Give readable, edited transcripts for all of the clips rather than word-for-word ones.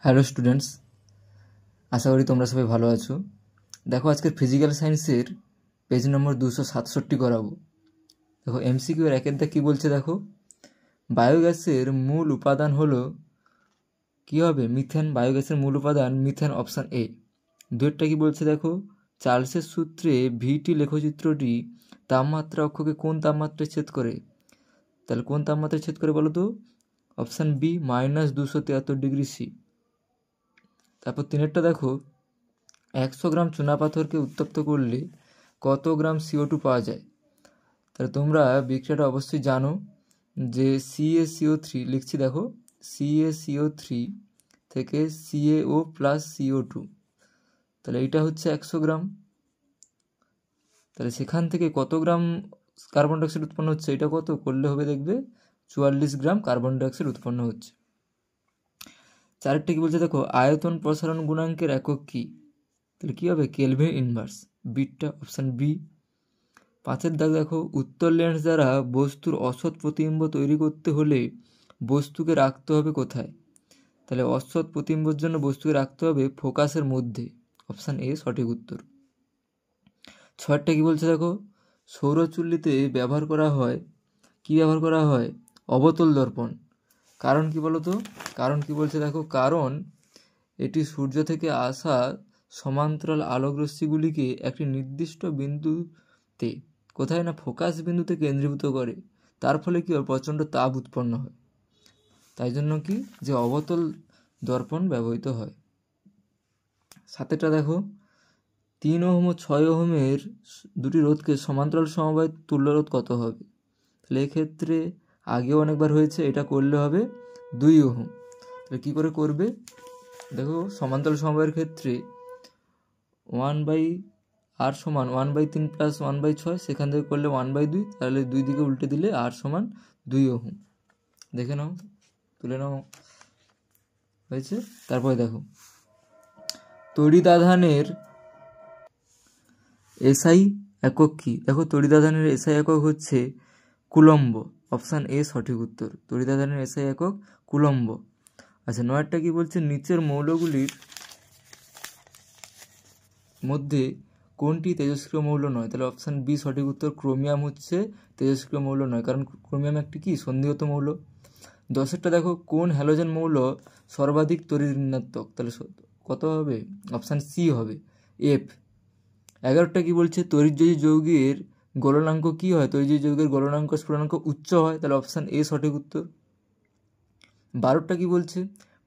Hello students, আশা করি তোমরা সবাই ভালো আছো। দেখো, আজকের ফিজিক্যাল সায়েন্সের পেজ নম্বর 267 করাবো। দেখো, এমসিকিউ এর একের দাগ কী বলছে দেখো, বায়োগ্যাসের মূল উপাদান হলো কী হবে, মিথেন। বায়োগ্যাসের মূল উপাদান মিথেন, অপশান এ। দুয়েরটা কী বলছে দেখো, চার্লসের সূত্রে ভিটি লেখচিত্রটি তাপমাত্রা অক্ষকে কোন তাপমাত্রায় ছেদ করে? তাহলে কোন তাপমাত্রায় ছেদ করে বলো তো? Option B, -273°C। তারপর তিনেরটা দেখো, 100 গ্রাম চুনাপাথরকে উত্তপ্ত করলে কত গ্রাম CO2 পাওয়া যায়? তাহলে তোমরা বিক্রিয়াটা অবশ্যই জানো যে CaCO3 লিখছি, দেখো CaCO3 থেকে CaO প্লাস CO2, তাহলে এইটা হচ্ছে 100 গ্রাম। তাহলে সেখান থেকে কত গ্রাম কার্বন ডাইঅক্সাইড উৎপন্ন হচ্ছে, এটা কত করলে হবে দেখবে 44 গ্রাম কার্বন ডাইঅক্সাইড উৎপন্ন হচ্ছে। চারেরটা কি বলছে দেখো, আয়তন প্রসারণ গুণাঙ্কের একক কি? তাহলে কী হবে, কেলভিন ইনভার্স, বিটটা অপশান বি। পাঁচের দাগ দেখো, উত্তর লেন্স দ্বারা বস্তুর অসৎ প্রতিবিম্ব তৈরি করতে হলে বস্তুকে রাখতে হবে কোথায়? তাহলে অসৎ প্রতিবিম্বর জন্য বস্তুকে রাখতে হবে ফোকাসের মধ্যে, অপশান এ সঠিক উত্তর। ছয়টা কি বলছে দেখো, সৌরচুল্লিতে ব্যবহার করা হয়, কি ব্যবহার করা হয়? অবতল দর্পণ। কারণ কি বলো তো? কারণ কি বলছে দেখো, কারণ এটি সূর্য থেকে আসা সমান্তরাল আলোকরশ্মিগুলিকে একটি নির্দিষ্ট বিন্দুতে, কোথায় না ফোকাস বিন্দুতে কেন্দ্রীভূত করে, তার ফলে কি হয়, প্রচণ্ড তাপ উৎপন্ন হয়। তাই জন্য কি যে অবতল দর্পণ ব্যবহৃত হয়। সাতেরটা দেখো, 3 ওহম ও 6 ওহমের দুটি রোধকে সমান্তরাল সমবায় তুল্য রোধ কত হবে? তাহলে এক্ষেত্রে আগেও অনেকবার হয়েছে, এটা করলে হবে 2 ওহম। তাহলে কী করে করবে দেখো, সমান্তরাল সমবায়ের ক্ষেত্রে 1/r সমান 1/3 প্লাস 1/6, সেখান থেকে করলে 1/2, তাহলে 2 দিকে উল্টে দিলে r সমান 2 ওহম। দেখে নাও, তুলে নাও, হয়েছে। তারপরে দেখো, তড়িদাধানের এসআই একক কি? দেখো, তড়িদাধানের এসআই একক হচ্ছে কুলম্ব, অপশান এ সঠিক উত্তর। তড়িদাধানের এসআই একক কুলম্ব। আচ্ছা, নয়টা কি বলছে, নিচের মৌলগুলির মধ্যে কোনটি তেজস্ক্রিয় মৌল নয়? তাহলে অপশান বি সঠিক উত্তর। ক্রোমিয়াম হচ্ছে তেজস্ক্রিয় মৌল নয়, কারণ ক্রোমিয়াম একটি কি সন্ধিগত মৌল। 10এরটা দেখো, কোন হ্যালোজেন মৌল সর্বাধিক তড়িৎ ঋণাত্মক? তাহলে কত হবে? অপশান সি হবে, এফ। 11টা কি বলছে, তড়িৎযোজী যৌগের গলনাঙ্ক কি হয়? তড়িৎযোজী যৌগের গলনাঙ্ক স্ফুটনাঙ্ক উচ্চ হয়, তাহলে অপশান এ সঠিক উত্তর। 12টা কি বলছে,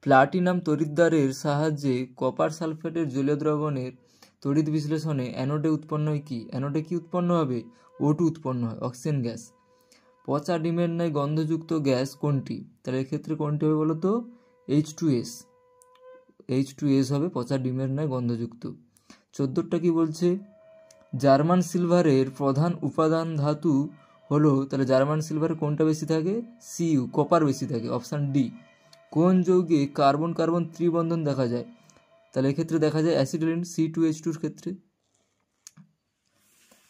প্লাটিনাম তড়িৎদ্বারের সাহায্যে কপার সালফেটের জলীয় দ্রবণের তড়িৎ বিশ্লেষণে অ্যানোডে উৎপন্ন হয় কি? অ্যানোডে কি উৎপন্ন হবে? O2 উৎপন্ন হয়, অক্সিজেন গ্যাস। পচা ডিমের ন্যায় গন্ধযুক্ত গ্যাস কোনটি? তাহলে এক্ষেত্রে কোনটি হবে বলো তো? H2S। H2S হবে পচা ডিমের ন্যায় গন্ধযুক্ত। 14টা কি বলছে, জার্মান সিলভারের প্রধান উপাদান ধাতু হলো, তাহলে জার্মান সিলভারে কোনটা বেশি থাকে? Cu, কপার বেশি থাকে, অপশান ডি। কোন যৌগে কার্বন কার্বন ত্রিবন্ধন দেখা যায়? তাহলে এক্ষেত্রে দেখা যায় অ্যাসিটিলিন, C2H2 ক্ষেত্রে।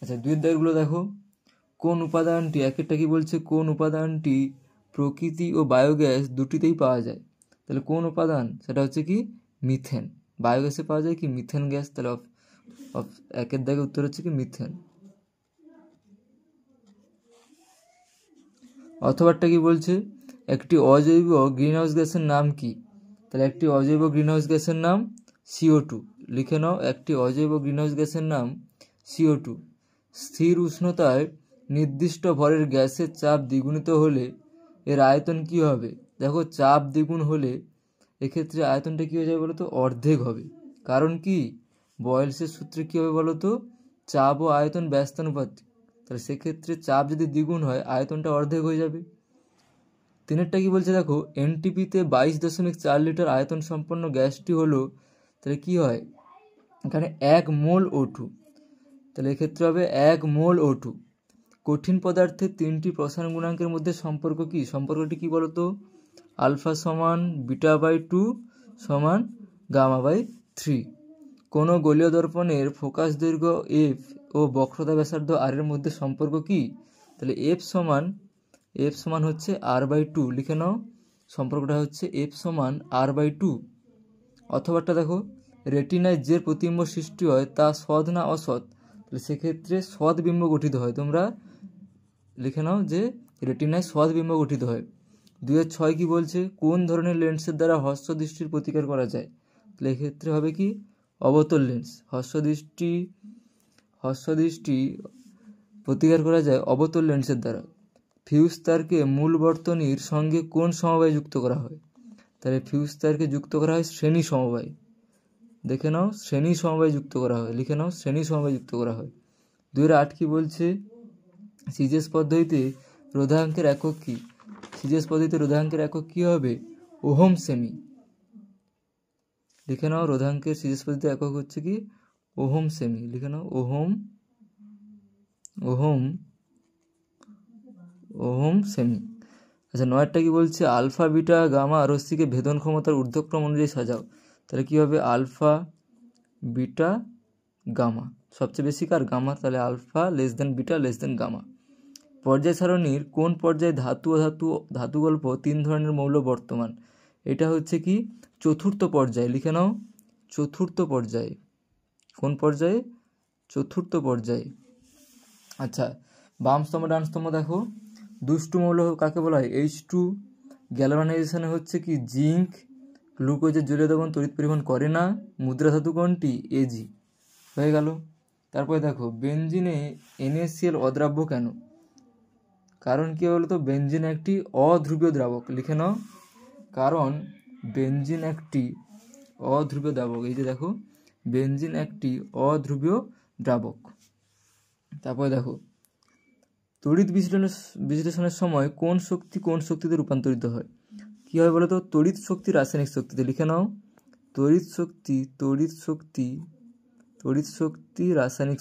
আচ্ছা, দুই দাগগুলো দেখো, কোন উপাদানটি, একেরটা কি বলছে, কোন উপাদানটি প্রকৃতি ও বায়োগ্যাস দুটিতেই পাওয়া যায়? তাহলে কোন উপাদান? সেটা হচ্ছে কি মিথেন। বায়োগ্যাসে পাওয়া যায় কি মিথেন গ্যাস, তাহলে একের দাগে উত্তর হচ্ছে কি মিথেন। অথবাটা কি বলছে, একটি অজৈব গ্রিনহাউস গ্যাসের নাম কি? তাহলে একটি অজৈব গ্রিনহাউস গ্যাসের নাম CO2, লিখে নাও, একটি অজৈব গ্রিনহাউস গ্যাসের নাম CO2। স্থির উষ্ণতায় নির্দিষ্ট ভরের গ্যাসের চাপ দ্বিগুণিত হলে এর আয়তন কি হবে? দেখো, চাপ দ্বিগুণ হলে এক্ষেত্রে আয়তনটা কী হয়ে যাবে বলো তো? অর্ধেক হবে। কারণ কি, বয়েলসের সূত্রে কী হবে বলো তো? চাপ ও আয়তন ব্যস্তানুপাতিক। তাহলে সেক্ষেত্রে চাপ যদি দ্বিগুণ হয়, আয়তনটা অর্ধেক হয়ে যাবে। তিনেরটা কি বলছে দেখো, এনটিপিতে 22.4 লিটার আয়তন সম্পন্ন গ্যাসটি হলো, তাহলে কি হয় এখানে 1 মোল O2, তাহলে এক্ষেত্রে হবে 1 মোল O2। কঠিন পদার্থের 3টি প্রসারণ গুণাঙ্কের মধ্যে সম্পর্ক কি? সম্পর্কটি কি বলতো? আলফা সমান β/2 সমান γ/3। কোনো গোলীয় দর্পণের ফোকাস দৈর্ঘ্য এফ ও বক্রতা ব্যাসার্ধ আর এর মধ্যে সম্পর্ক কি? তাহলে এফ সমান হচ্ছে r/2, লিখে নাও, সম্পর্কটা হচ্ছে এফ সমান r/2। অথবাটা দেখো, রেটিনায় যে প্রতিবিম্ব সৃষ্টি হয় তা সৎ না অসৎ, তাহলে সেক্ষেত্রে সৎ বিম্ব গঠিত হয়। তোমরা লিখে নাও যে রেটিনায় সৎ বিম্ব গঠিত হয়। 2-6 কি বলছে, কোন ধরনের লেন্সের দ্বারা হ্রস্ব দৃষ্টির প্রতিকার করা যায়, তাহলে এক্ষেত্রে হবে কি অবতল লেন্স। হ্রস্ব দৃষ্টি প্রতিকার করা যায় অবতল লেন্সের দ্বারা। ফিউজ তারকে মূল বর্তনীর সঙ্গে কোন সমবায় যুক্ত করা হয়, তাহলে ফিউজ তারকে যুক্ত করা হয় শ্রেণী সমবায়। দেখে নাও, শ্রেণী সমবায় যুক্ত করা হয়, লিখে নাও শ্রেণী সমবায় যুক্ত করা হয়। 2-8 কি বলছে, সিজিএস পদ্ধতিতে রোধাঙ্কের একক কি, সিজিএস পদ্ধতিতে রোধাঙ্কের একক কি হবে, ওহম সেমি। লিখে নাও রোধাঙ্কের সিজিএস পদ্ধতিতে একক হচ্ছে কি ওহম সেমি, লিখে নাও ওহম সেমি। আচ্ছা 9টা কি বলছে, আলফা বিটা গামা রশ্মিকে ভেদন ক্ষমতার ঊর্ধ্বক্রম অনুযায়ী সাজাও, তাহলে কি হবে আলফা বিটা গামা, সবচেয়ে বেশি কার গামা, তাহলে alpha less than beta less than gamma. পর্যায় সারণীর কোন পর্যায়ে ধাতু ও ধাতু গল্প 3 ধরনের মৌল বর্তমান, এটা হচ্ছে কি চতুর্থ পর্যায়ে, লিখে নাও চতুর্থ পর্যায়ে। কোন পর্যায়ে, চতুর্থ পর্যায়ে। আচ্ছা বাম স্তম্ভ ডান স্তম্ভ দেখো, দুষ্টু মৌল কাকে বলা হয়, H2। গ্যালভানাইজেশনে হচ্ছে কি জিঙ্ক, গ্লুকোজের জলীয় দ্রবণ তড়িৎ পরিবহন করে না, মুদ্রা ধাতু কোনটি, Ag। হয়ে গেল। তারপরে দেখো বেনজিনে NaCl অদ্রাব্য কেন, কারণ কি বলতো, বেনজিন একটি অধ্রুবীয় দ্রাবক, লিখে নাও কারণ বেনজিন একটি অধ্রুবীয় দ্রাবক। এই যে দেখো বেনজিন একটি অধ্রুবীয় দ্রাবক। তারপরে দেখো তড়িৎ বিশ্লেষণের সময় কোন শক্তিতে রূপান্তরিত হয়, কি হয় বলো তো, তড়িৎ শক্তি রাসায়নিক শক্তিতে, লিখে নাও তড়িৎ শক্তি রাসায়নিক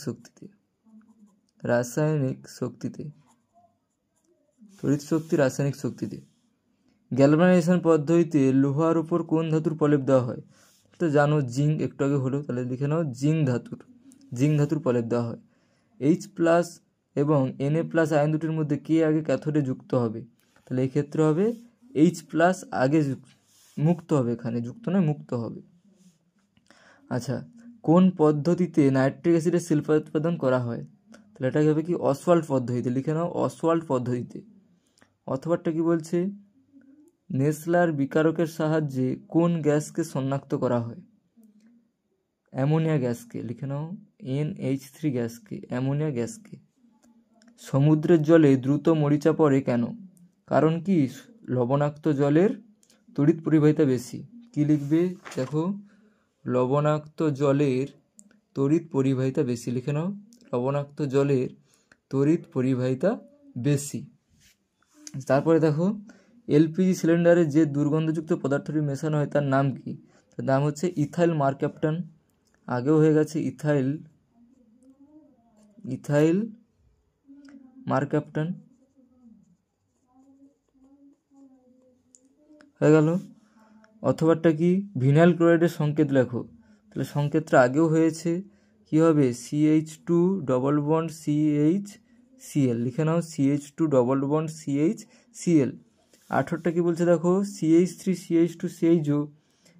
শক্তিতে। গ্যালভানাইজেশন পদ্ধতিতে লোহার উপর কোন ধাতুর প্রলেপ দেওয়া হয়, তো জানো জিঙ্ক, একটু আগে হলো, তাহলে লিখে নাও জিঙ্ক ধাতুর প্রলেপ দেওয়া হয়। H+ এবং Na+ আয়ন দুটির মধ্যে কে আগে ক্যাথোডে যুক্ত হবে, তাহলে এই ক্ষেত্রে হবে H+ আগে মুক্ত হবে, এখানে যুক্ত নয় মুক্ত হবে। আচ্ছা কোন পদ্ধতিতে নাইট্রিক অ্যাসিডের শিল্পায়ন উৎপাদন করা হয়, তাহলে এটা হবে কি অসওয়াল্ড পদ্ধতিতে, লিখে নাও অসওয়াল্ড পদ্ধতিতে। অথবাটা কি বলছে, নেসলার বিকারকের সাহায্যে কোন গ্যাসকে শনাক্ত করা হয়, অ্যামোনিয়া গ্যাসকে, লিখে নাও NH3 গ্যাসকে, অ্যামোনিয়া গ্যাসকে। সমুদ্রের জলে দ্রুত মরিচা পড়ে কেন, কারণ কি লবণাক্ত জলের তড়িৎ পরিবাহিতা বেশি। কি লিখবে দেখো, লবণাক্ত জলের তড়িৎ পরিবাহিতা বেশি, লিখে নাও লবণাক্ত জলের তড়িৎ পরিবাহিতা বেশি। তারপরে দেখো LPG সিলিন্ডারে যে দুর্গন্ধযুক্ত পদার্থটি মেশানো হয় তার নাম কি, তার নাম হচ্ছে ইথাইল মারক্যাপটন। আগেও হয়ে গেছে ইথাইল মারক্যাপটন, হয়ে গেল। অথবাটা কি ভিনাইল ক্লোরাইডের সংকেত লেখো, তাহলে সংকেতটা আগেও হয়েছে, কি হবে CH2 ডবল বন্ড CHCl, লিখে নাও CH2 ডবল বন্ড CHCl। 18টা কি বলছে দেখো, CH3CH2CHO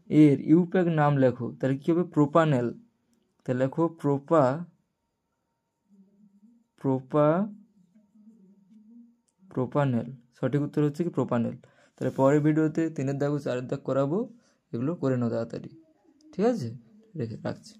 এর ইউপ্যাক নাম লেখো, তাহলে কি হবে প্রোপানেল, তাহলে লেখো প্রোপানেল, সঠিক উত্তর হচ্ছে কি প্রোপানেল। তাহলে পরের ভিডিওতে 3 দাগ ও 4 দাগ করাবো, এগুলো করে নাও তাড়াতাড়ি, ঠিক আছে, রাখছি।